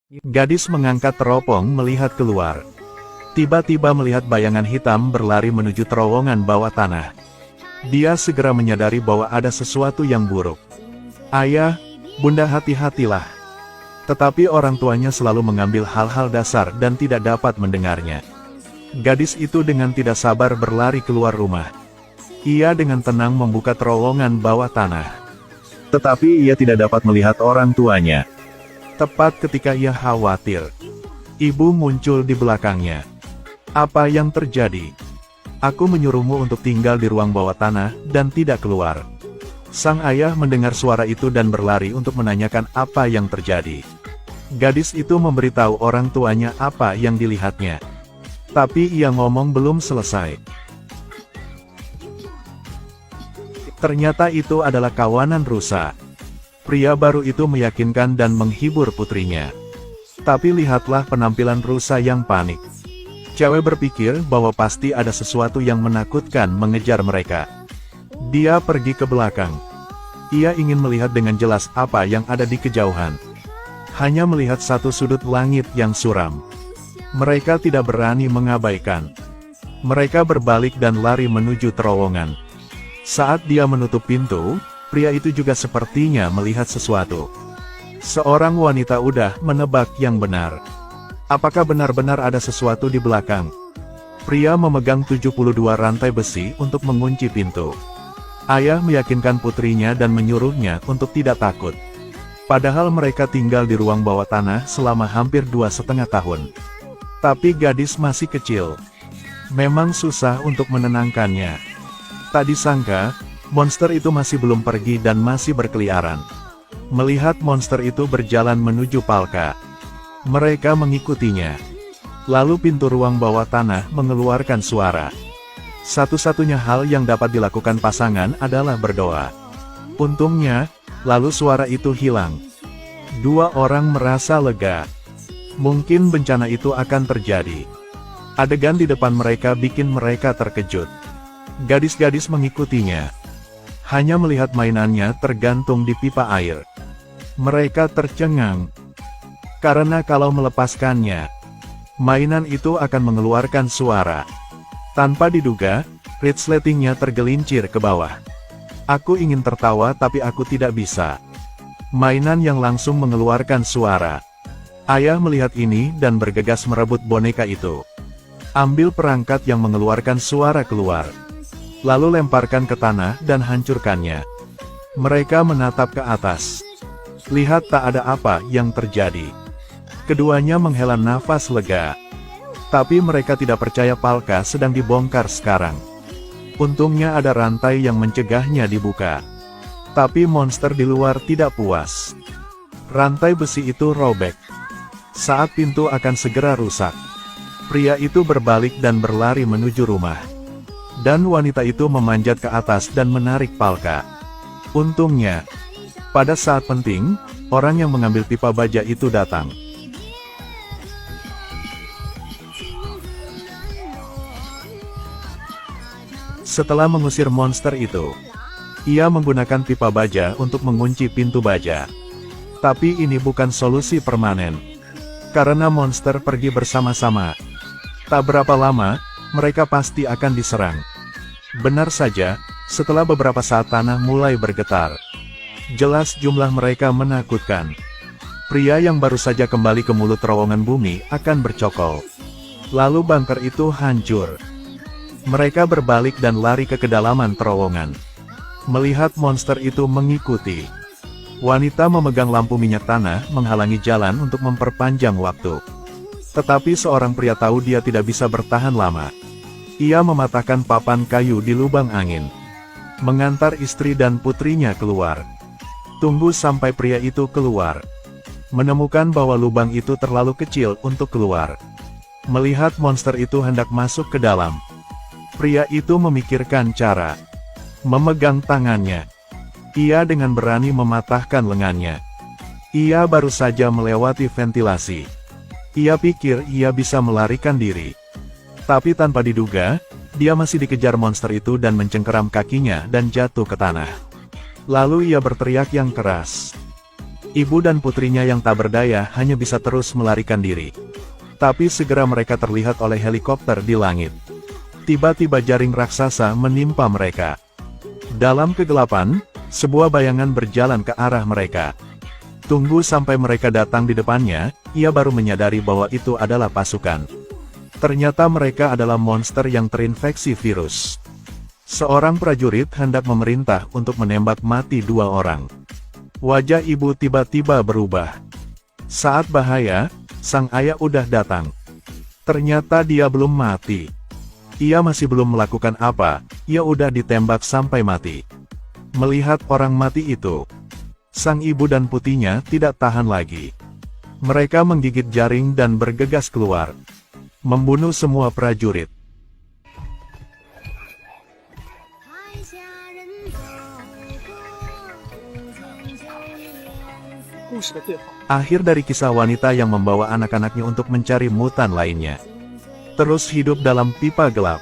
Gadis mengangkat teropong melihat keluar. Tiba-tiba melihat bayangan hitam berlari menuju terowongan bawah tanah. Dia segera menyadari bahwa ada sesuatu yang buruk. Ayah, bunda, hati-hatilah. Tetapi orang tuanya selalu mengambil hal-hal dasar dan tidak dapat mendengarnya. Gadis itu dengan tidak sabar berlari keluar rumah. Ia dengan tenang membuka terowongan bawah tanah. Tetapi ia tidak dapat melihat orang tuanya. Tepat ketika ia khawatir, ibu muncul di belakangnya. Apa yang terjadi? Aku menyuruhmu untuk tinggal di ruang bawah tanah dan tidak keluar. Sang ayah mendengar suara itu dan berlari untuk menanyakan apa yang terjadi. Gadis itu memberitahu orang tuanya apa yang dilihatnya. Tapi ia ngomong belum selesai. Ternyata itu adalah kawanan rusa. Pria baru itu meyakinkan dan menghibur putrinya. Tapi lihatlah penampilan rusa yang panik. Cewek berpikir bahwa pasti ada sesuatu yang menakutkan mengejar mereka. Dia pergi ke belakang. Ia ingin melihat dengan jelas apa yang ada di kejauhan. Hanya melihat satu sudut langit yang suram. Mereka tidak berani mengabaikan. Mereka berbalik dan lari menuju terowongan. Saat dia menutup pintu, pria itu juga sepertinya melihat sesuatu. Seorang wanita udah menebak yang benar. Apakah benar-benar ada sesuatu di belakang? Pria memegang 72 rantai besi untuk mengunci pintu. Ayah meyakinkan putrinya dan menyuruhnya untuk tidak takut. Padahal mereka tinggal di ruang bawah tanah selama hampir 2,5 tahun. Tapi gadis masih kecil. Memang susah untuk menenangkannya. Tak disangka, monster itu masih belum pergi dan masih berkeliaran. Melihat monster itu berjalan menuju Palka, mereka mengikutinya. Lalu pintu ruang bawah tanah mengeluarkan suara. Satu-satunya hal yang dapat dilakukan pasangan adalah berdoa. Untungnya, lalu suara itu hilang. Dua orang merasa lega. Mungkin bencana itu akan terjadi. Adegan di depan mereka bikin mereka terkejut. Gadis-gadis mengikutinya. Hanya melihat mainannya tergantung di pipa air. Mereka tercengang. Karena kalau melepaskannya, mainan itu akan mengeluarkan suara. Tanpa diduga, resletingnya tergelincir ke bawah. Aku ingin tertawa tapi aku tidak bisa. Mainan yang langsung mengeluarkan suara. Ayah melihat ini dan bergegas merebut boneka itu. Ambil perangkat yang mengeluarkan suara keluar. Lalu lemparkan ke tanah dan hancurkannya. Mereka menatap ke atas. Lihat tak ada apa yang terjadi. Keduanya menghela nafas lega. Tapi mereka tidak percaya Palka sedang dibongkar sekarang. Untungnya ada rantai yang mencegahnya dibuka. Tapi monster di luar tidak puas. Rantai besi itu robek. Saat pintu akan segera rusak, pria itu berbalik dan berlari menuju rumah. Dan wanita itu memanjat ke atas dan menarik Palka. Untungnya, pada saat penting, orang yang mengambil pipa baja itu datang. Setelah mengusir monster itu, ia menggunakan pipa baja untuk mengunci pintu baja. Tapi ini bukan solusi permanen. Karena monster pergi bersama-sama. Tak berapa lama, mereka pasti akan diserang. Benar saja, setelah beberapa saat tanah mulai bergetar. Jelas jumlah mereka menakutkan. Pria yang baru saja kembali ke mulut terowongan bumi akan bercokol. Lalu bunker itu hancur. Mereka berbalik dan lari ke kedalaman terowongan. Melihat monster itu mengikuti. Wanita memegang lampu minyak tanah menghalangi jalan untuk memperpanjang waktu. Tetapi seorang pria tahu dia tidak bisa bertahan lama. Ia mematahkan papan kayu di lubang angin. Mengantar istri dan putrinya keluar. Tunggu sampai pria itu keluar. Menemukan bahwa lubang itu terlalu kecil untuk keluar. Melihat monster itu hendak masuk ke dalam. Pria itu memikirkan cara. Memegang tangannya. Ia dengan berani mematahkan lengannya. Ia baru saja melewati ventilasi. Ia pikir ia bisa melarikan diri. Tapi tanpa diduga, dia masih dikejar monster itu dan mencengkeram kakinya dan jatuh ke tanah. Lalu ia berteriak yang keras. Ibu dan putrinya yang tak berdaya hanya bisa terus melarikan diri. Tapi segera mereka terlihat oleh helikopter di langit. Tiba-tiba jaring raksasa menimpa mereka. Dalam kegelapan, sebuah bayangan berjalan ke arah mereka. Tunggu sampai mereka datang di depannya, ia baru menyadari bahwa itu adalah pasukan. Ternyata mereka adalah monster yang terinfeksi virus. Seorang prajurit hendak memerintah untuk menembak mati 2 orang. Wajah ibu tiba-tiba berubah. Saat bahaya, sang ayah udah datang. Ternyata dia belum mati. Ia masih belum melakukan apa, ia udah ditembak sampai mati. Melihat orang mati itu, sang ibu dan putihnya tidak tahan lagi. Mereka menggigit jaring dan bergegas keluar, membunuh semua prajurit. Akhir dari kisah wanita yang membawa anak-anaknya untuk mencari mutan lainnya. Terus hidup dalam pipa gelap.